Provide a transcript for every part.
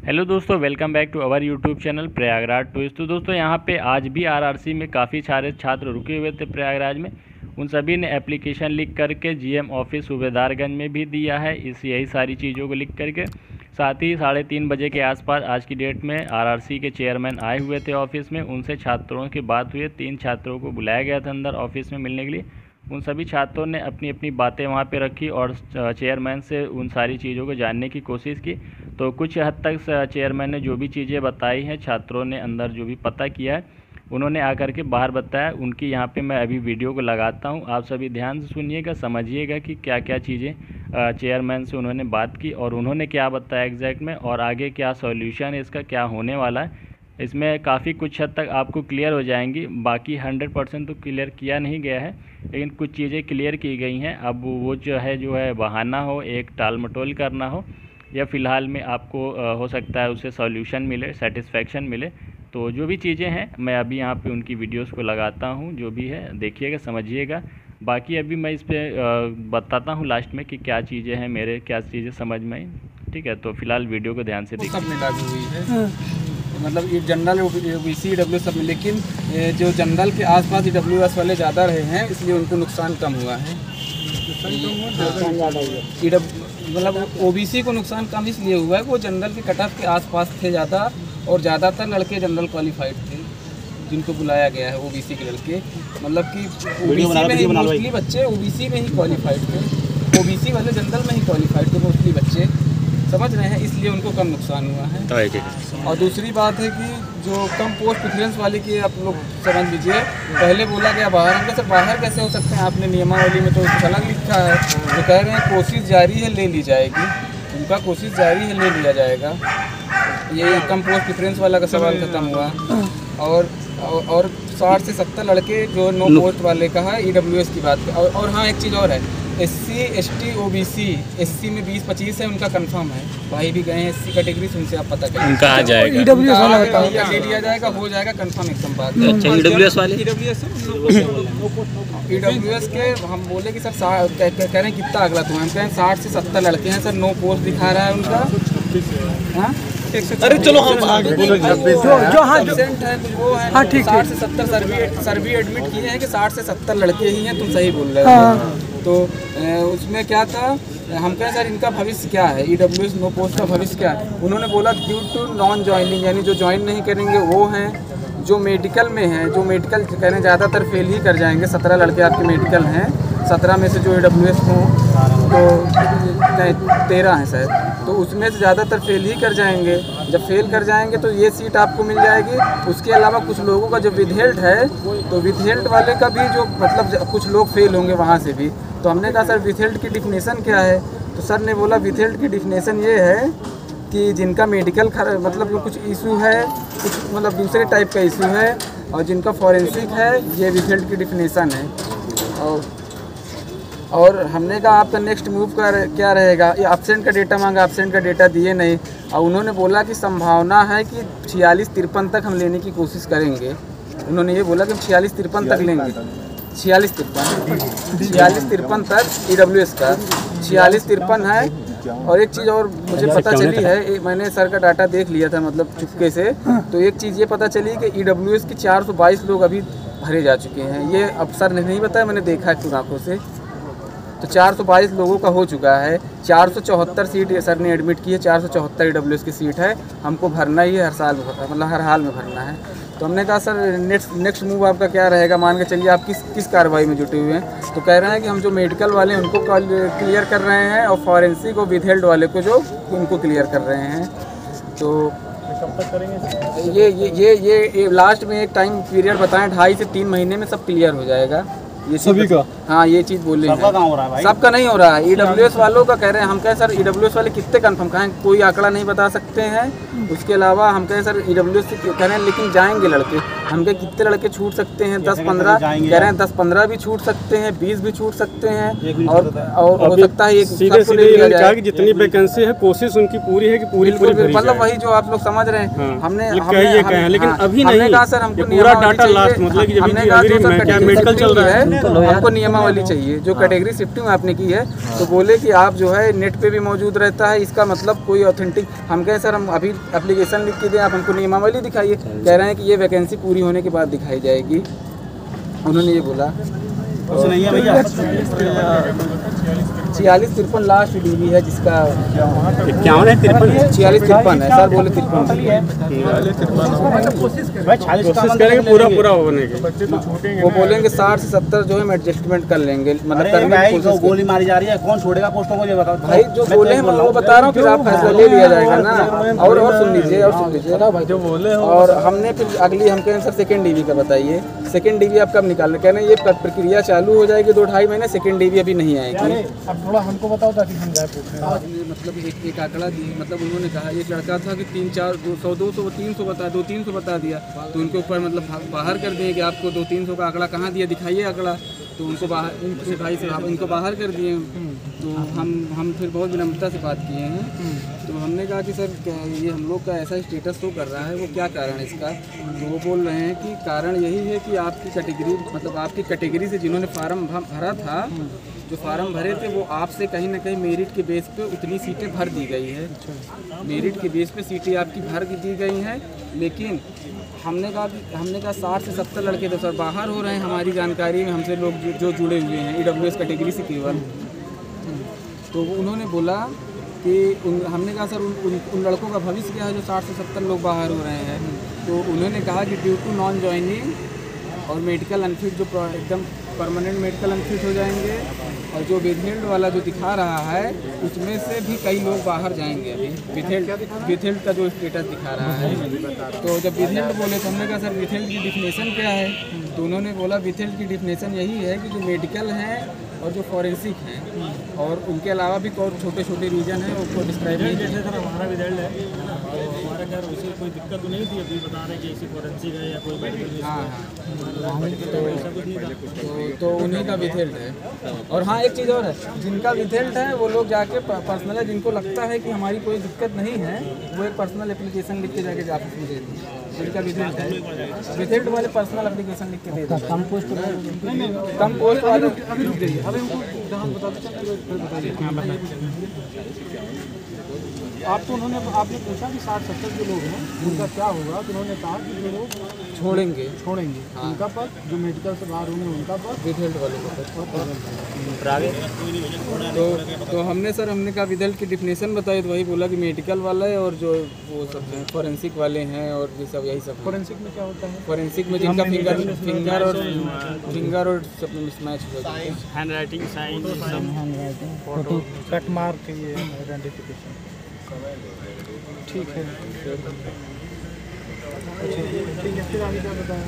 Hello दोस्तों, welcome back to our YouTube channel Prayagraj tourist. तो दोस्तों यहाँ पे आज भी आरआरसी में काफ़ी सारे छात्र रुके हुए थे प्रयागराज में। उन सभी ने एप्लीकेशन लिख करके जीएम ऑफिस सूबेदारगंज में भी दिया है, यही सारी चीज़ों को लिख करके। साथ ही 3:30 बजे के आसपास आज की डेट में आरआरसी के चेयरमैन आए हुए थे ऑफिस में। उनसे छात्रों की बात हुई, 3 छात्रों को बुलाया गया था अंदर ऑफिस में मिलने के लिए। उन सभी छात्रों ने अपनी अपनी बातें वहाँ पे रखी और चेयरमैन से उन सारी चीज़ों को जानने की कोशिश की। तो कुछ हद तक चेयरमैन ने जो भी चीज़ें बताई हैं, छात्रों ने अंदर जो भी पता किया है, उन्होंने आकर के बाहर बताया। उनकी यहाँ पे मैं अभी वीडियो को लगाता हूँ, आप सभी ध्यान से सुनिएगा, समझिएगा कि क्या क्या चीज़ें चेयरमैन से उन्होंने बात की और उन्होंने क्या बताया एग्जैक्ट में, और आगे क्या सॉल्यूशन है इसका, क्या होने वाला है। इसमें काफ़ी कुछ हद तक आपको क्लियर हो जाएंगी। बाकी 100% तो क्लियर किया नहीं गया है, लेकिन कुछ चीज़ें क्लियर की गई हैं। अब वो जो है बहाना हो, एक टाल मटोल करना हो, या फ़िलहाल में आपको हो सकता है उससे सॉल्यूशन मिले, सेटिस्फेक्शन मिले। तो जो भी चीज़ें हैं मैं अभी यहाँ पे उनकी वीडियोस को लगाता हूँ, जो भी है देखिएगा, समझिएगा। बाकी अभी मैं इस पर बताता हूँ लास्ट में कि क्या चीज़ें हैं, मेरे क्या चीज़ें समझ में आई। ठीक है, तो फिलहाल वीडियो को ध्यान से देखिए। सब में लागू हुई है, मतलब ये जनरल ओबीसी ईडब्ल्यू सब में, लेकिन जो जनरल के आसपास ईडब्ल्यूएस वाले ज़्यादा रहे हैं, इसलिए उनको नुकसान कम हुआ है। मतलब ओबीसी को नुकसान कम इसलिए हुआ है, वो जनरल के कट ऑफ के आसपास थे ज़्यादा, और ज़्यादातर लड़के जनरल क्वालिफाइड थे जिनको बुलाया गया है। ओबीसी के लड़के, मतलब कि ओबीसी में ही मोस्टली बच्चे ओबीसी में ही क्वालिफाइड थे, ओबीसी वाले जनरल में ही क्वालिफाइड थे मोस्टली बच्चे, समझ रहे हैं, इसलिए उनको कम नुकसान हुआ है। और दूसरी बात है कि जो कम पोस्ट प्रेफरेंस वाले की आप लोग समझ लीजिए, पहले बोला गया बाहर, हम कैसे बाहर कैसे हो सकते हैं, आपने नियमावली में तो अलग लिखा है। तो कह रहे हैं कोशिश जारी है, ले ली जाएगी, उनका कोशिश जारी है, ले लिया जाएगा। ये कम पोस्ट प्रेफरेंस वाला का सवाल खत्म हुआ। और 60 से 70 लड़के जो नो पोस्ट वाले का है, ईडब्ल्यूएस की बात है। और हाँ, एक चीज़ और है, एससी एसटी ओबीसी, एससी में 20-25 है, उनका कंफर्म है। भाई भी गए हैं एससी कैटेगरी से, उनसे आप पता करें, उनका आ जाएगा, ईडब्ल्यूएस वाला ले लिया जाएगा, हो जाएगा कंफर्म, एकदम बात। अच्छा, ईडब्ल्यूएस वाले ईडब्ल्यूएस के हम बोले कि सर कह रहे हैं कितना अगला, तो हम कहें 60 से 70 लड़के हैं सर, नो पोस्ट दिखा रहा है उनका। हाँ, अरे चलो हम आगे बोलो। जो हाँ एब्सेंट है वो है, हाँ ठीक, 60 से 70 सर्वे एडमिट किए हैं कि 60 से 70 लड़के ही हैं, तुम सही बोल रहे हो। तो उसमें क्या था, हम कहें सर इनका भविष्य क्या है, ईडब्ल्यूएस नो पोस्ट का भविष्य क्या है। उन्होंने बोला ड्यू टू नॉन ज्वाइनिंग, यानी जो ज्वाइन नहीं करेंगे वो हैं, जो मेडिकल में हैं, जो मेडिकल कह रहे हैं ज़्यादातर फेल ही कर जाएंगे। 17 लड़के आपके मेडिकल हैं, 17 में से जो ईडब्ल्यूएस हों तो 13 हैं शायद, तो उसमें से ज़्यादातर फेल ही कर जाएंगे। जब फेल कर जाएंगे तो ये सीट आपको मिल जाएगी। उसके अलावा कुछ लोगों का जो विदहेल्ड है, तो विदहेल्ड वाले का भी जो मतलब कुछ लोग फेल होंगे वहाँ से भी। तो हमने कहा सर विदहेल्ड की डिफिनेशन क्या है, तो सर ने बोला विदहेल्ड की डिफिनेशन ये है कि जिनका मेडिकल मतलब कुछ इशू है, कुछ मतलब दूसरे टाइप का इशू है, और जिनका फॉरेंसिक है, ये विदहेल्ड की डिफिनेशन है। और हमने कहा आपका नेक्स्ट मूव क्या रहेगा, ये एब्सेंट का डेटा मांगा, एब्सेंट का डेटा दिए नहीं। और उन्होंने बोला कि संभावना है कि 46-53 तक हम लेने की कोशिश करेंगे। उन्होंने ये बोला कि हम 46-53 तक लेंगे, 46-53 तक ईडब्ल्यूएस का 46-53 है। और एक चीज़ और मुझे पता चली है, मैंने सर का डाटा देख लिया था मतलब चुपके से, तो एक चीज़ ये पता चली कि ईडब्ल्यूएस की 422 लोग अभी भरे जा चुके हैं। ये अब सर ने नहीं बताया, मैंने देखा है खुद आँखों से। तो 422 लोगों का हो चुका है। 474 सीट सर ने एडमिट की है, 474 ईडब्ल्यूएस की सीट है, हमको भरना ही है हर साल, मतलब हर हाल में भरना है। तो हमने कहा सर नेक्स्ट मूव आपका क्या रहेगा, मान के चलिए आप किस कार्रवाई में जुटे हुए हैं। तो कह रहे हैं कि हम जो मेडिकल वाले हैं उनको क्लियर कर रहे हैं, और फॉरेंसिक और विदहेल्ड वाले को जो उनको क्लियर कर रहे हैं। तो ये लास्ट में एक टाइम पीरियड बताएं, 2.5 से 3 महीने में सब क्लियर हो जाएगा ये सभी का। हाँ, ये चीज़ बोल रहे हैं, सबका नहीं हो रहा है, ईडब्ल्यूएस वालों का कह रहे हैं। हम कहें सर ईडब्ल्यूएस वाले कितने कंफर्म, कहें कोई आंकड़ा नहीं बता सकते हैं। उसके अलावा हम कहें सर ईडब्ल्यूएस से कह रहे हैं, लेकिन जाएंगे लड़के, हम कहे कितने लड़के छूट सकते हैं? 10-15 कह रहे हैं, 10-15 भी छूट सकते हैं, 20 भी छूट सकते हैं, और हो सकता है एक सीधे कहा कि जितनी वैकेंसी है कोशिश उनकी पूरी है कि पूरी मतलब वही जो आप लोग समझ रहे हैं। हमने लेकिन अभी नहीं कहा सर हमको पूरा डाटा लास्ट, मतलब कि मेडिकल चल रहा है, हमको नियमावली चाहिए जो कैटेगरी शिफ्टिंग आपने की है। तो बोले कि आप जो है नेट पे भी मौजूद रहता है, इसका मतलब कोई ऑथेंटिक। हम कहे सर हम अभी एप्लीकेशन लिख के दें, आप हमको नियमावली दिखाइए। कह रहे हैं कि ये वैकेंसी पूरी होने के बाद दिखाई जाएगी। उन्होंने ये बोला। कुछ नहीं है भैया, 46-53 लास्ट डीवी है जिसका 51 है 46-53 है सर, बोले 53 कोशिश करेंगे पूरा होने की। वो बोलेंगे 60 से 70 जो है हम एडजस्टमेंट कर लेंगे, मतलब करने की कोशिश। गोली मारी जा रही है, कौन छोड़ेगा पोस्टों को ये बताओ भाई। जो बोले हैं मैं वो बता रहा हूँ, फिर आप फैसला ले लिया जाएगा ना। और सुन लीजिए ना भाई जो बोले। और हमने फिर अगली हम कहें सर सेकेंड डीवी का बताइए, सेकेंड डीवी आप कब निकालना? कह रहे हैं ये प्रक्रिया चालू हो जाएगी 2-2.5 महीने, सेकेंड डीवी अभी नहीं आएगी। अब थोड़ा हमको बताओ ताकि हम जाए पूछने। मतलब एक आंकड़ा दी, मतलब उन्होंने कहा एक लड़का था कि 300, 400, 200, 300 बता 200-300 बता दिया, तो उनके ऊपर मतलब बाहर कर दिए कि आपको 200-300 का आंकड़ा कहाँ दिया, दिखाइए आंकड़ा। तो उनको बाहर, उनसे भाई से इनको बाहर कर दिए। तो हम फिर बहुत विनम्रता से बात किए हैं। तो हमने कहा कि सर ये हम लोग का ऐसा स्टेटस शो कर रहा है, वो क्या कारण है इसका? तो वो बोल रहे हैं कि कारण यही है कि आपकी कैटेगरी, मतलब आपकी कैटेगरी से जिन्होंने फार्म भरा था, जो फार्म भरे थे वो आपसे कहीं ना कहीं मेरिट के बेस पे उतनी सीटें भर दी गई है। मेरिट के बेस पे सीटें आपकी भर दी गई हैं। लेकिन हमने कहा 60 से 70 लड़के तो सर बाहर हो रहे हैं हमारी जानकारी में, हमसे लोग जो जुड़े हुए हैं EWS कैटेगरी से केवल। तो उन्होंने बोला कि हमने कहा सर उन लड़कों का भविष्य क्या है जो 60 से 70 लोग बाहर हो रहे हैं? तो उन्होंने कहा कि ड्यू टू नॉन ज्वाइनिंग और मेडिकल अनफिट, जो एकदम परमानेंट मेडिकल अनफिट हो जाएंगे, और जो विथहेल्ड वाला जो दिखा रहा है उसमें से भी कई लोग बाहर जाएंगे। अभी विथहेल्ड का जो स्टेटस दिखा रहा है, तो जब विथहेल्ड बोले तो हमने कहा सर विथहेल्ड की डिफिनेशन क्या है? तो उन्होंने बोला विथहेल्ड की डिफिनेशन यही है कि जो मेडिकल हैं और जो फॉरेंसिक हैं, और उनके अलावा भी और छोटे छोटे रीजन हैं, उसको डिस्क्राइब नहीं किया। सर हमारा विधेयक है, हमारे घर उसे कोई दिक्कत तो नहीं थी, अभी बता रहे हैं कि ऐसी फॉरेंसिक है या कोई मेडिकल। हाँ, तो उन्हीं का विथहेल्ड है। और हाँ एक चीज़ और है, जिनका विथहेल्ड है वो लोग जाके पर्सनल है, जिनको लगता है कि हमारी कोई दिक्कत नहीं है, वो एक पर्सनल एप्लीकेशन लिख के जाके ऑफिस में दे दें। जिनका विथहेल्ड है, विथहेल्ड वाले पर्सनल एप्लीकेशन लिख के दे दें। कम पोस्ट वाले अभी रुक जाइए, अभी हमको आप तो आपने पूछा कि 60-70 जो लोग हैं उनका क्या होगा, तो उन्होंने कहा कि जो लोग छोड़ेंगे हाँ। उनका पद, जो मेडिकल से बाहर होंगे उनका पद, विथहेल्ड वाले का। तो हमने कहा विथहेल्ड की डिफिनेशन बताई, तो वही बोला कि मेडिकल वाला है, और जो वो सब हैं फॉरेंसिक वाले हैं, और ये सब यही सब। फॉरेंसिक में क्या होता है? फॉरेंसिक में जिनका फिंगर और सब मिसमैच हो जाता है, handwriting, sign, photo, cut mark, ये आइडेंटिफिकेशन। ठीक है, फिर आगे क्या बताया?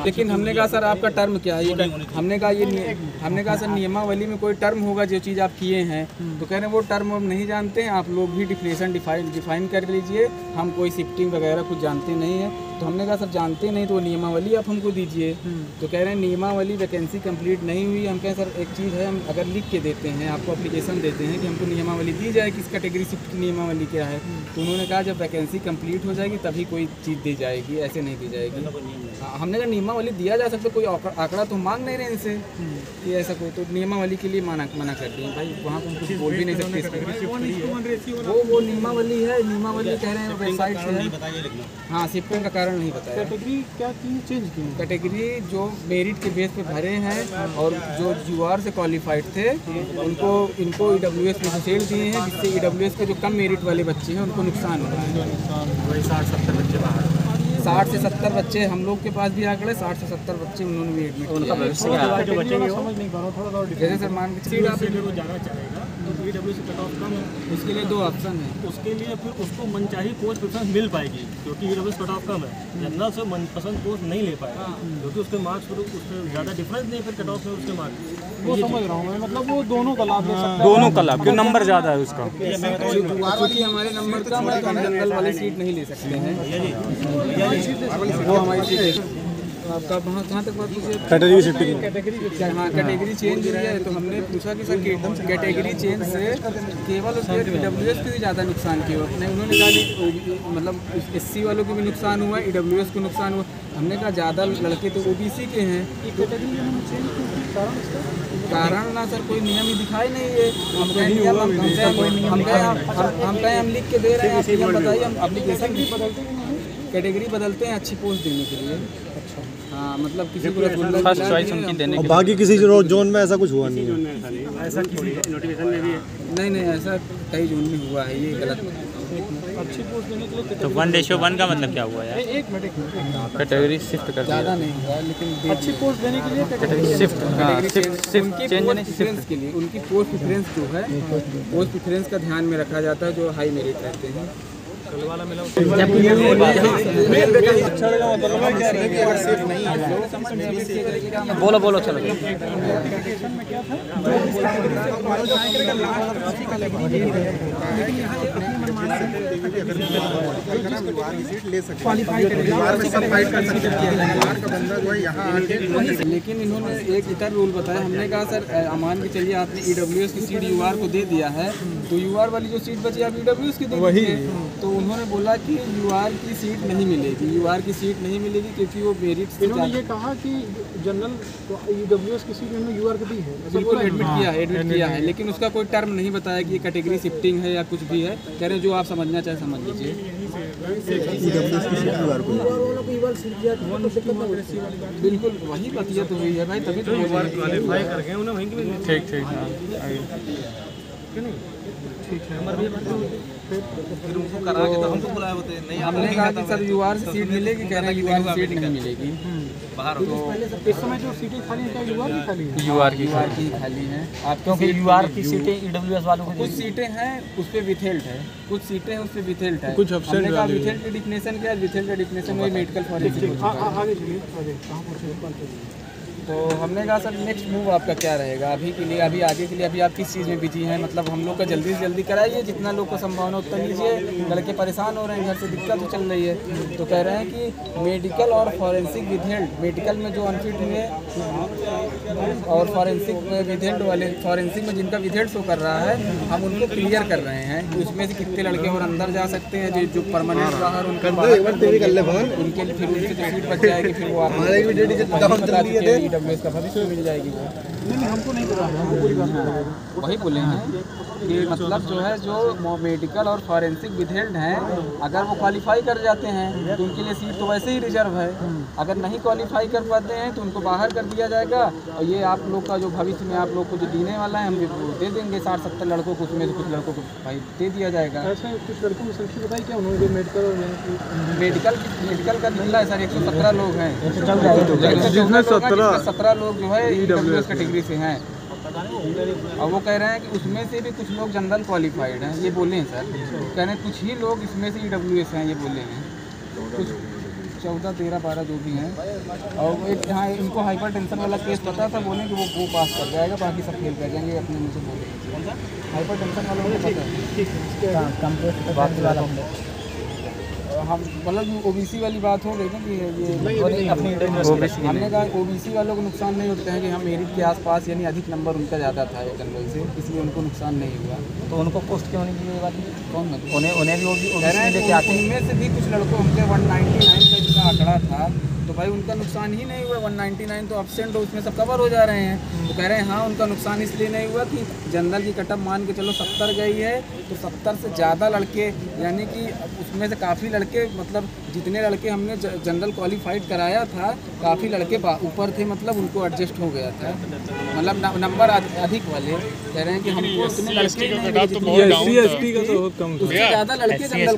लेकिन हमने कहा सर आपका टर्म क्या है? हमने कहा सर नियमावली में कोई टर्म होगा जो चीज़ आप किए हैं। तो कह रहे हैं वो टर्म हम नहीं जानते हैं, आप लोग भी डिफिनेशन डिफाइन कर लीजिए, हम कोई शिफ्टिंग वगैरह कुछ जानते नहीं हैं। तो हमने कहा सर जानते नहीं तो नियमावली आप हमको दीजिए। तो कह रहे हैं नियमावली वैकेंसी कंप्लीट नहीं हुई। हम कहें सर एक चीज़ है, हम अगर लिख के देते हैं, आपको एप्लीकेशन देते हैं कि हमको नियमावली दी जाए, किस कैटेगरी शिफ्ट की नियमावली क्या है। तो उन्होंने कहा जब वैकेंसी कंप्लीट हो जाएगी तभी कोई चीज़ दी जाएगी, ऐसे नहीं दी जाएगी। हमने कहा नियमावली दिया जा सकता, कोई आंकड़ा तो मांग नहीं रहे इनसे कि ऐसा कोई, तो नियमावली के लिए मना कर दिए भाई, वहाँ पर कुछ बोल भी नहीं सकते। वो नियमावली है, नियमावली कह रहे हैं वेबसाइट से है। हाँ, शिफ्टिंग का कारण नहीं बताया। कैटेगरी क्या चेंज की? कैटेगरी जो मेरिट के बेस पे भरे हैं और जो UR से क्वालिफाइड थे इनको EWS में सेल दिए हैं, जिससे EWS के जो कम मेरिट वाले बच्चे हैं उनको नुकसान हो रहा है। वही 60-70 बच्चे बाहर, 60 से 70 बच्चे हम लोग के पास भी आंकड़े, 60 से 70 बच्चे उन्होंने भी एडमिट किया। जो बचेंगे समझ नहीं पा रहा, थोड़ा जैसे सर मान के सीट आप जाना चाहेगा EWS कट ऑफ कम है, उसके लिए 2 ऑप्शन है। उसके लिए फिर उसको मनचाही पोस्ट प्रेफरेंस मिल पाएगी, क्योंकि EWS कट ऑफ कम है। जनरल से मनपसंद पोस्ट नहीं ले पाएगा, क्योंकि उसके मार्क्स पर उससे ज़्यादा डिफरेंस नहीं फिर कट ऑफ में उसके मार्क्स। वो समझ रहा हूँ मैं, मतलब वो दोनों का लाभ ले सकता है, दोनों का लाभ, क्यों नंबर ज़्यादा है उसका। क्योंकि हमारे नंबर कम है तो हम जनरल वाली सीट नहीं ले सकते हैं, वो हमारी सीट है। आपका कहाँ तक बात पूछिए? कैटेगरी शिफ्टिंग, हाँ कैटेगरी चेंज हुई है, तो हमने पूछा कि सर कैटेगरी चेंज से केवल उसके EWS को भी ज़्यादा नुकसान किया नहीं। उन्होंने कहा मतलब SC वालों को भी नुकसान हुआ, EWS को नुकसान हुआ। हमने कहा ज़्यादा लड़के तो OBC के हैं, कारण ना सर कोई नियम ही दिखाई नहीं है। हम कहें हम लिख के दे रहे हैं, आप नियम बताइए, हम एप्लीकेशन भी कैटेगरी बदलते हैं अच्छी पोस्ट देने के लिए। हाँ मतलब किसी को फर्स्ट चॉइस उनकी देने के, बाकी किसी जोन में ऐसा कुछ हुआ नहीं है, ऐसा किसी नोटिफिकेशन में भी है? नहीं ऐसा कई जोन में हुआ है, ये गलत। अच्छी पोस्ट देने के लिए तो 1:1 का मतलब क्या हुआ यार? एक मिनट कैटेगरी शिफ्ट कर ज़्यादा नहीं हुआ, लेकिन अच्छी पोस्ट देने के लिए कैटेगरी शिफ्ट उनकी प्रेफरेंस के लिए उनकी पोस्ट प्रेफरेंस जो है, पोस्ट प्रेफरेंस का ध्यान में रखा जाता है जो हाई मेरिट रहते हैं। बोलो चलो। लेकिन इन्होंने एक इतर रूल बताया। हमने कहा सर मान के चलिए आपने EWS की सीट UR को दे दिया है, तो UR वाली जो सीट बची आप EWS की दे दीजिए। तो उन्होंने बोला कि UR की सीट नहीं मिलेगी, UR की सीट नहीं मिलेगी क्योंकि वो मेरिट से इन्होंने ये कहा कि जनरल EWS की सीट इन्होंने UR को दी है। बिल्कुल एडमिट किया है, लेकिन उसका कोई टर्म नहीं बताया कि ये कैटेगरी शिफ्टिंग है या कुछ भी है। कह रहे हैं जो आप समझना चाहे समझ लीजिए। बिल्कुल वही बतिया तो हुई है भाई, तभी तो क्वालिफाई कर गए उन्हें वहीं की। ठीक फिर उनको करा के तो हमको बुलाए होते नहीं। हमने कहा कि सर UR से सीट मिलेगी, कह रहे हैं UR से सीट नहीं मिलेगी बाहर। तो इस समय जो सीटें खाली हैं UR की खाली है, UR की खाली हैं। आप क्योंकि UR की सीटें EWS वालों को कुछ सीटें हैं उस पर विथेल्ड है, कुछ सीटें हैं उस पर विथेल्ड है। कुछ अफसर हमने कहा विथेल्ड का डिफिनेशन क्या है? विथेल्ड का डिफिनेशन में मेडिकल फॉरेंसिक। आगे चलिए, आगे कहाँ पहुँचे? तो हमने कहा सर नेक्स्ट मूव आपका क्या रहेगा अभी के लिए, अभी आगे के लिए अभी आप किस चीज़ में बिजी हैं? मतलब हम लोग का जल्दी से जल्दी कराइए, जितना लोग का संभावना उतना लीजिए। लड़के परेशान हो रहे हैं, घर से दिक्कत तो चल रही है। तो कह रहे हैं कि मेडिकल और फॉरेंसिक विथेल्ड, मेडिकल में जो अनफिट हुए और फॉरेंसिक में विथेल्ड वाले, फॉरेंसिक में जिनका विथेल्ड शो कर रहा है, हम उनको क्लियर कर रहे हैं कि उसमें से कितने लड़के और अंदर जा सकते हैं, जो परमानेंट बाहर उनके उनके लिए फिर उनसे जो सीट बच जाएगी फिर वो आप EWS का भविष्य मिल जाएगी। वो नहीं हमको नहीं पता, हमको पूरी बात नहीं। वही बोले हैं कि मतलब जो है जो मेडिकल और फॉरेंसिक विथेल्ड हैं, अगर वो क्वालिफाई कर जाते हैं तो उनके लिए सीट तो वैसे ही रिजर्व है। अगर नहीं क्वालिफाई कर पाते हैं तो उनको बाहर कर दिया जाएगा। और ये आप लोग का जो भविष्य में आप लोग को जो देने वाला है, हम दे देंगे 60-70 लड़कों को, उसमें से कुछ लड़कों को भाई दे दिया जाएगा। ऐसे कुछ लड़कों की संख्या बताई क्या उन्होंने, जो मेडिकल का निकला है सर 117 लोग हैं, जिसमें 17 लोग जो है EWS कैटेगरी से हैं। और वो कह रहे हैं कि उसमें से भी कुछ लोग जनरल क्वालिफाइड हैं, ये बोले हैं सर। कह रहे हैं कुछ ही लोग इसमें से EWS हैं, ये बोले हैं। कुछ 14, 13, 12 जो भी हैं। और एक यहाँ इनको हाइपर टेंशन वाला केस पता था, बोले कि वो पास कर जाएगा, बाकी सब फेल कर जाएंगे, अपने मुँह से बोले। हाइपर टेंशन वालों को पता है। हम मतलब OBC वाली बात हो गई ना कि ये अपनी हमने कहा OBC वालों को नुकसान नहीं होते हैं कि हम मेरिट के आसपास, यानी अधिक नंबर उनका ज़्यादा था जनरल से, इसलिए उनको नुकसान नहीं हुआ। तो उनको पोस्ट क्यों नहीं दी? बात कौन उन्हें भी उनमें से भी कुछ लड़कों उनके 199 का जिसका आंकड़ा था, तो भाई उनका नुकसान ही नहीं हुआ। 199 तो अब्सेंट हो, उसमें सब कवर हो जा रहे हैं। तो कह रहे हैं हाँ उनका नुकसान इसलिए नहीं हुआ कि जनरल की कटअप मान के चलो 70 गई है, तो 70 से ज़्यादा लड़के, यानी कि उसमें से काफ़ी लड़के, मतलब जितने लड़के हमने जनरल क्वालिफाइड कराया था, काफ़ी लड़के ऊपर थे, मतलब उनको एडजस्ट हो गया था, मतलब नंबर अधिक वाले। कह रहे हैं कि हमको उतने लड़के ज़्यादा लड़के जनरल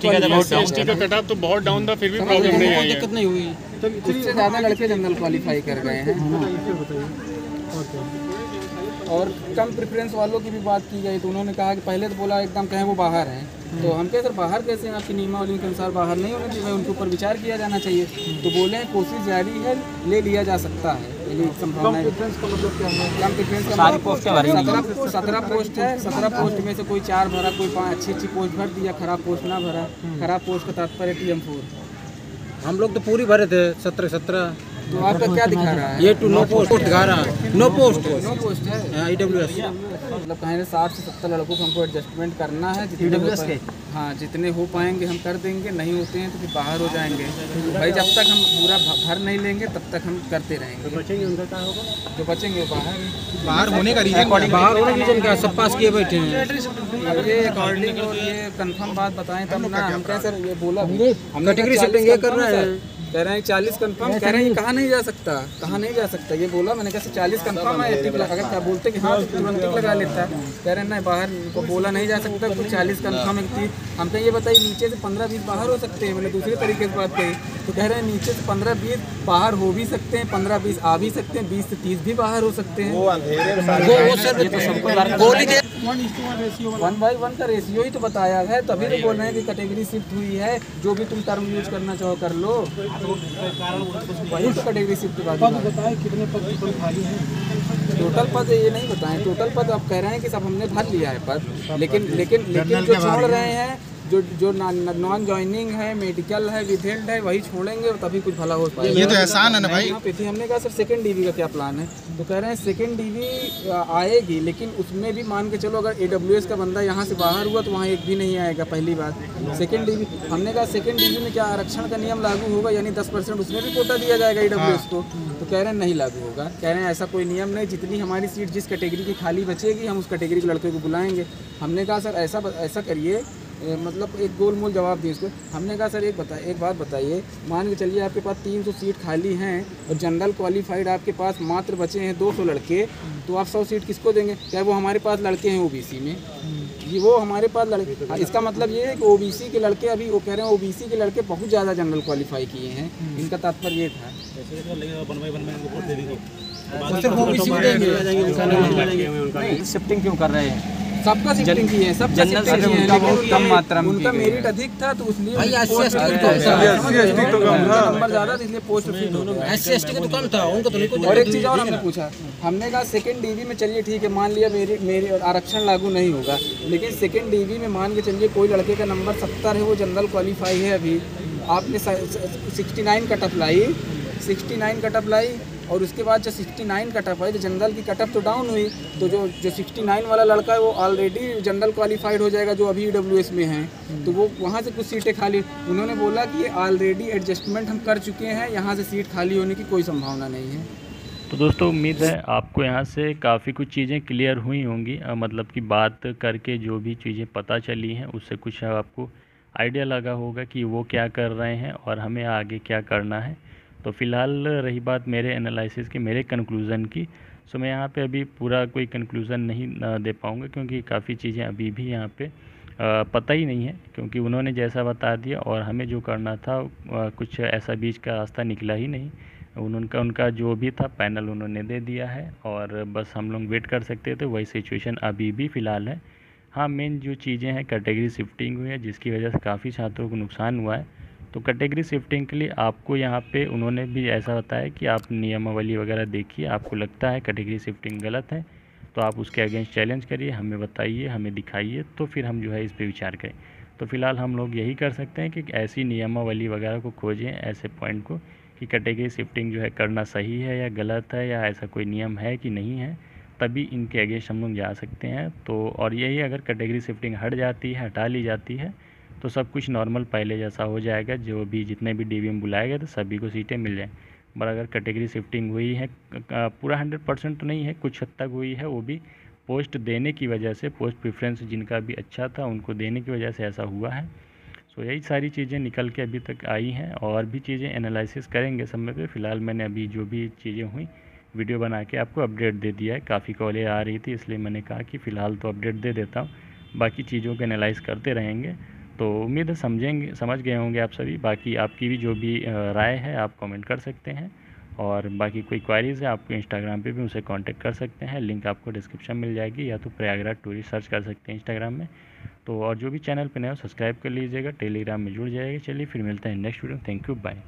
कटअप तो बहुत डाउन था, फिर भी प्रॉब्लम नहीं आई, दिक्कत नहीं हुई। उससे ज़्यादा लड़के जनरल क्वालिफाई कर गए हैं। और कम प्रेफरेंस वालों की भी बात की गई, तो उन्होंने कहा कि पहले तो बोला एकदम कहें वो बाहर हैं, तो हम कहे सर बाहर कैसे हैं, आपकी नियमावली के अनुसार बाहर नहीं होने चाहिए, उनके ऊपर विचार किया जाना चाहिए। तो बोले हैं कोशिश जारी है, ले लिया जा सकता है, संभावना है। कम प्रेफरेंस का 17 पोस्ट है, 17 पोस्ट में से कोई 4 भरा, कोई 5 अच्छी पोस्ट भर दिया, खराब पोस्ट ना भरा। खराब पोस्ट का तात्पर्य TM4। हम लोग तो पूरी भरे थे 17। तो आपका क्या दिखा रहा है? ये टू नो पोस्ट दिखा रहा है, नो पोस्ट है EWS। मतलब कहें 60 से 70 लड़कों को हमको एडजस्टमेंट करना है, EWS के। हाँ, जितने हो पाएंगे हम कर देंगे, नहीं होते हैं तो फिर बाहर हो जाएंगे। भाई जब तक हम पूरा भर नहीं लेंगे तब तक हम करते रहेंगे। तो बचेंगे उनका क्या होगा? जो बचेंगे वो बाहर होने का रीजन, बाहर होने का रीजन क्या, सब पास किए बैठे हैं। अब ये अकॉर्डिंग और ये कंफर्म बात बताएं तब ना। हम क्या सर ये बोला कैटेगरी शिफ्टिंग ये कर रहे हैं, कह रहे हैं 40 कंफर्म, कह रहे हैं कहाँ नहीं जा सकता, कहाँ नहीं जा सकता, ये बोला। मैंने कहा 40 कंफर्म है, टिक लगा, अगर क्या बोलते कि हाँ तो तुरंत टिक लगा लेता है। कह रहे हैं नहीं, बाहर को बोला नहीं जा सकता, तो 40 कंफर्म है। हम कहें ये बताइए नीचे से 15-20 बाहर हो सकते हैं, मैंने दूसरे तरीके से बात कही। तो कह रहे हैं नीचे से 15-20 बाहर हो भी सकते हैं, 15-20 आ भी सकते हैं, 20 से 30 भी बाहर हो सकते हैं। 1/1 का रेशियो ही तो बताया है, तभी तो बोल रहे हैं कि कैटेगरी शिफ्ट हुई है। जो भी तुम टर्म यूज करना चाहो कर लो, वही तो कैटेगरी शिफ्ट का बताए। कितने पद खाली हैं? टोटल पद ये नहीं बताएं, टोटल पद आप कह रहे हैं कि सब हमने भर लिया है पद, लेकिन जो छोड़ रहे हैं, जो नॉन ज्वाइनिंग है, मेडिकल है, विधेल्ड है, वही छोड़ेंगे तभी कुछ भला हो पाएगा। ये तो एहसान है ना भाई। यहाँ पे थी, हमने कहा सर सेकंड DV का क्या प्लान है? तो कह रहे हैं सेकंड DV आएगी, लेकिन उसमें भी मान के चलो अगर AWS का बंदा यहाँ से बाहर हुआ तो वहाँ एक भी नहीं आएगा। पहली बात सेकंड DV, हमने कहा सेकंड DV में क्या आरक्षण का नियम लागू होगा, यानी 10% उसमें भी कोटा दिया जाएगा AWS को? तो कह रहे हैं नहीं लागू होगा। कह रहे हैं ऐसा कोई नियम नहीं, जितनी हमारी सीट जिस कैटेगरी की खाली बचेगी हम उस कैटेगरी के लड़के को बुलाएंगे। हमने कहा सर ऐसा करिए, मतलब एक गोल मोल जवाब दिए इसको। हमने कहा सर एक बात बताइए, मान के चलिए आपके पास 300 सीट खाली हैं और जनरल क्वालिफाइड आपके पास मात्र बचे हैं 200 लड़के, तो आप 100 सीट किसको देंगे? क्या वो हमारे पास लड़के हैं OBC में? ये वो हमारे पास लड़के, इसका मतलब ये है कि OBC के लड़के, अभी वो कह रहे हैं OBC के लड़के बहुत ज़्यादा जनरल क्वालिफाई किए हैं, इनका तात्पर्य ये था। शिफ्टिंग क्यों कर रहे हैं? सबका शिफ्टिंग की है, सब जनरल कम मात्रा में, उनका मेरिट अधिक था तो इसलिए नंबर ज़्यादा था, इसलिए पोस्ट फिट हो गया। SC/ST का तो कम था, उनको तो नहीं। और एक चीज़ और हमने पूछा, हमने कहा सेकंड DV में चलिए ठीक है, मान लिया मेरी आरक्षण लागू नहीं होगा, लेकिन सेकंड DV में मान के चलिए कोई लड़के का नंबर 70 है, वो जनरल क्वालिफाई है, अभी आपने 69 कटअप लाई, 69 कटअप लाई, और उसके बाद जो 69 कटअप है, तो जनरल की कटअप तो डाउन हुई, तो जो 69 वाला लड़का है वो ऑलरेडी जनरल क्वालिफाइड हो जाएगा, जो अभी EWS में है, तो वो वहाँ से कुछ सीटें खाली। उन्होंने बोला कि ऑलरेडी एडजस्टमेंट हम कर चुके हैं, यहाँ से सीट खाली होने की कोई संभावना नहीं है। तो दोस्तों उम्मीद है आपको यहाँ से काफ़ी कुछ चीज़ें क्लियर हुई होंगी, मतलब कि बात करके जो भी चीज़ें पता चली हैं उससे कुछ आपको आइडिया लगा होगा कि वो क्या कर रहे हैं और हमें आगे क्या करना है। तो फ़िलहाल रही बात मेरे एनालिसिस की, मेरे कंक्लूज़न की, सो मैं यहाँ पे अभी पूरा कोई कंक्लूज़न नहीं दे पाऊँगा, क्योंकि काफ़ी चीज़ें अभी भी यहाँ पे पता ही नहीं है, क्योंकि उन्होंने जैसा बता दिया और हमें जो करना था कुछ ऐसा बीच का रास्ता निकला ही नहीं। उनका जो भी था पैनल उन्होंने दे दिया है और बस हम लोग वेट कर सकते थे, वही सिचुएशन अभी भी फ़िलहाल है। हाँ, मेन जो चीज़ें हैं कैटेगरी शिफ्टिंग हुई है, जिसकी वजह से काफ़ी छात्रों को नुकसान हुआ है। तो कैटेगरी शिफ्टिंग के लिए आपको यहाँ पे उन्होंने भी ऐसा बताया कि आप नियमावली वगैरह देखिए, आपको लगता है कैटेगरी शिफ्टिंग गलत है तो आप उसके अगेंस्ट चैलेंज करिए, हमें बताइए, हमें दिखाइए, तो फिर हम जो है इस पे विचार करें। तो फ़िलहाल हम लोग यही कर सकते हैं कि ऐसी नियमावली वगैरह को खोजें, ऐसे पॉइंट को कि कैटेगरी शिफ्टिंग जो है करना सही है या गलत है, या ऐसा कोई नियम है कि नहीं है, तभी इनके अगेंस्ट हम लोग जा सकते हैं। तो और यही अगर कैटेगरी शिफ्टिंग हट जाती है, हटा ली जाती है, तो सब कुछ नॉर्मल पहले जैसा हो जाएगा। जो भी जितने भी DV में बुलाए गए तो सभी को सीटें मिल जाएँ। पर अगर कैटेगरी शिफ्टिंग हुई है, पूरा 100% तो नहीं है, कुछ हद तक हुई है, वो भी पोस्ट देने की वजह से, पोस्ट प्रेफरेंस जिनका भी अच्छा था उनको देने की वजह से ऐसा हुआ है। सो यही सारी चीज़ें निकल के अभी तक आई हैं, और भी चीज़ें एनालिसिस करेंगे समय पे। फ़िलहाल मैंने अभी जो भी चीज़ें हुई वीडियो बना के आपको अपडेट दे दिया है। काफ़ी कॉलें आ रही थी, इसलिए मैंने कहा कि फ़िलहाल तो अपडेट दे देता हूँ, बाकी चीज़ों को एनालाइज़ करते रहेंगे। तो उम्मीद है समझ गए होंगे आप सभी। बाकी आपकी भी जो भी राय है आप कमेंट कर सकते हैं। और बाकी कोई क्वारीज़ है आपको इंस्टाग्राम पे भी उनसे कांटेक्ट कर सकते हैं, लिंक आपको डिस्क्रिप्शन मिल जाएगी, या तो प्रयागराज टूरिस्ट सर्च कर सकते हैं इंस्टाग्राम में। तो और जो भी चैनल पे नए हो सब्सक्राइब कर लीजिएगा, टेलीग्राम में जुड़ जाइएगा। चलिए फिर मिलते हैं next video. Thank you, bye.